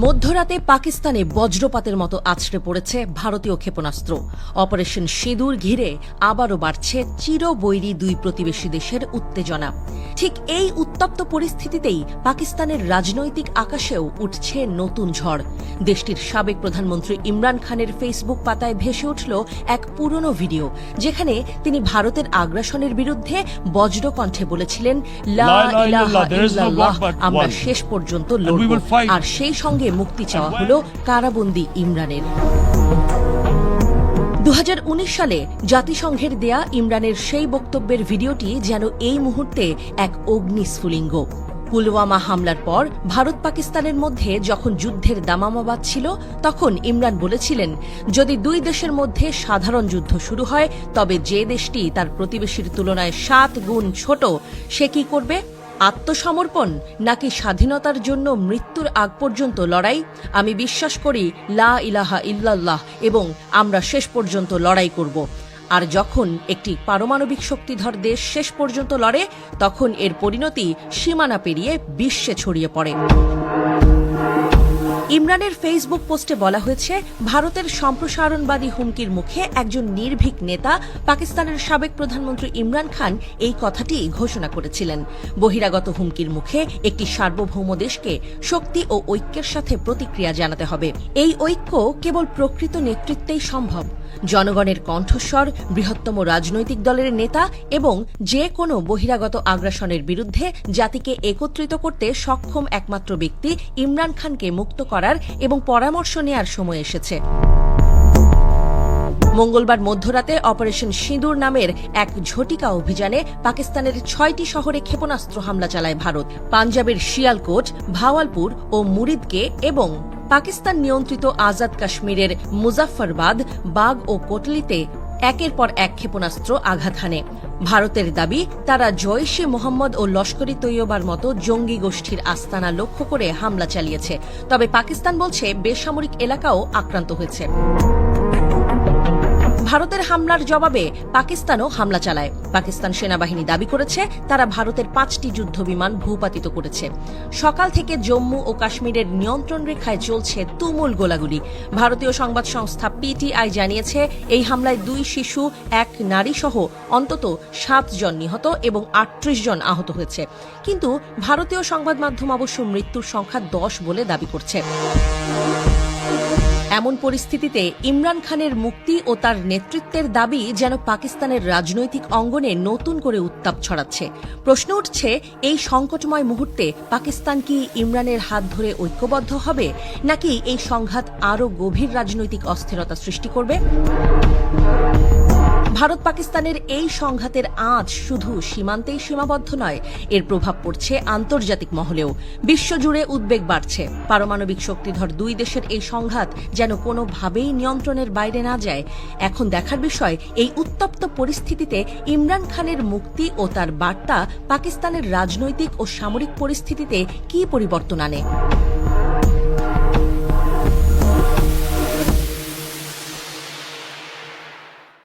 মধ্যরাতে পাকিস্তানে বজ্রপাতের মতো আছড়ে পড়েছে ভারতীয় ক্ষেপণাস্ত্র। অপারেশন সিঁদুর ঘিরে আবারও বাড়ছে চিরবৈরী দুই প্রতিবেশী দেশের উত্তেজনা। ঠিক এই উত্তপ্ত পরিস্থিতিতেই পাকিস্তানের রাজনৈতিক আকাশেও উঠছে নতুন ঝড়। দেশটির সাবেক প্রধানমন্ত্রী ইমরান খানের ফেসবুক পাতায় ভেসে উঠল এক পুরনো ভিডিও, যেখানে তিনি ভারতের আগ্রাসনের বিরুদ্ধে বজ্রকণ্ঠে বলেছিলেন, লা ইলাহা ইল্লাল্লাহ, আমরা শেষ পর্যন্ত লড়ব। আর সেই সঙ্গে মুক্তি চাওয়া হল কারাবন্দী ইমরানের। 2019 সালে জাতিসংঘের দেয়া ইমরানের সেই বক্তব্যের ভিডিওটি যেন এই মুহূর্তে এক অগ্নিস্ফুলিঙ্গ। পুলওয়ামা হামলার পর ভারত পাকিস্তানের মধ্যে যখন যুদ্ধের দামামা বাজছিল, তখন ইমরান বলেছিলেন, যদি দুই দেশের মধ্যে সাধারণ যুদ্ধ শুরু হয়, তবে যে দেশটি তার প্রতিবেশীর তুলনায় 7 গুণ ছোট, সে কি করবে? আত্মসমর্পণ নাকি স্বাধীনতার জন্য মৃত্যুর আগ পর্যন্ত লড়াই? আমি বিশ্বাস করি লা ইলাহা ইল্লাল্লাহ এবং আমরা শেষ পর্যন্ত লড়াই করব। আর যখন একটি পারমাণবিক শক্তিধর দেশ শেষ পর্যন্ত লড়ে, তখন এর পরিণতি সীমানা পেরিয়ে বিশ্বে ছড়িয়ে পড়ে। ইমরানের ফেসবুক পোস্টে বলা হয়েছে, ভারতের সম্প্রসারণবাদী হুমকির মুখে একজন নির্ভীক নেতা পাকিস্তানের সাবেক প্রধানমন্ত্রী ইমরান খান এই কথাটি ঘোষণা করেছিলেন। বহিরাগত হুমকির মুখে একটি সার্বভৌম দেশকে শক্তি ও ঐক্যের সাথে প্রতিক্রিয়া জানাতে হবে। এই ঐক্য কেবল প্রকৃত নেতৃত্বেই সম্ভব। জনগণের কণ্ঠস্বর, বৃহত্তম রাজনৈতিক দলের নেতা এবং যে কোনো বহিরাগত আগ্রাসনের বিরুদ্ধে জাতিকে একত্রিত করতে সক্ষম একমাত্র ব্যক্তি ইমরান খানকে মুক্ত করার এবং পরামর্শ নেয়ার সময় এসেছে। মঙ্গলবার মধ্যরাতে অপারেশন সিঁদুর নামের এক ঝটিকা অভিযানে পাকিস্তানের 6টি শহরে ক্ষেপণাস্ত্র হামলা চালায় ভারত। পাঞ্জাবের শিয়ালকোট, ভাওয়ালপুর ও মুরিদকে এবং পাকিস্তান নিয়ন্ত্রিত আজাদ কাশ্মীরের মুজাফফরবাদ, বাগ ও কোটলিতে একের পর এক ক্ষেপণাস্ত্র আঘাত হানে। ভারতের দাবি, তারা জৈশ-ই মোহাম্মদ ও লস্কর-ই তৈয়বার মতো জঙ্গি গোষ্ঠীর আস্তানা লক্ষ্য করে হামলা চালিয়েছে। তবে পাকিস্তান বলছে বেসামরিক এলাকাও আক্রান্ত হয়েছে। ভারতের হামলার জবাবে পাকিস্তানও হামলা চালায়। পাকিস্তান সেনাবাহিনী দাবি করেছে, তারা ভারতের 5টি যুদ্ধবিমান ভূপাতিত করেছে। সকাল থেকে জম্মু ও কাশ্মীরের নিয়ন্ত্রণ রেখায় চলছে তুমুল গোলাগুলি। ভারতীয় সংবাদ সংস্থা পিটিআই জানিয়েছে, এই হামলায় 2 শিশু, 1 নারী সহ অন্তত 7 জন নিহত এবং 38 জন আহত হয়েছে। কিন্তু ভারতীয় সংবাদ মাধ্যম অবশ্য মৃত্যুর সংখ্যা 10 বলে দাবি করছে। এমন পরিস্থিতিতে ইমরান খানের মুক্তি ও তার নেতৃত্বের দাবি যেন পাকিস্তানের রাজনৈতিক অঙ্গনে নতুন করে উত্তাপ ছড়াচ্ছে। প্রশ্ন উঠছে, এই সংকটময় মুহূর্তে পাকিস্তান কি ইমরানের হাত ধরে ঐক্যবদ্ধ হবে, নাকি এই সংঘাত আরও গভীর রাজনৈতিক অস্থিরতা সৃষ্টি করবে? ভারত পাকিস্তানের এই সংঘাতের আঁচ শুধু সীমান্তেই সীমাবদ্ধ নয়, এর প্রভাব পড়ছে আন্তর্জাতিক মহলেও। বিশ্বজুড়ে উদ্বেগ বাড়ছে। পারমাণবিক শক্তিধর দুই দেশের এই সংঘাত যেন কোনোভাবেই নিয়ন্ত্রণের বাইরে না যায়। এখন দেখার বিষয়, এই উত্তপ্ত পরিস্থিতিতে ইমরান খানের মুক্তি ও তার বার্তা পাকিস্তানের রাজনৈতিক ও সামরিক পরিস্থিতিতে কী পরিবর্তন আনে।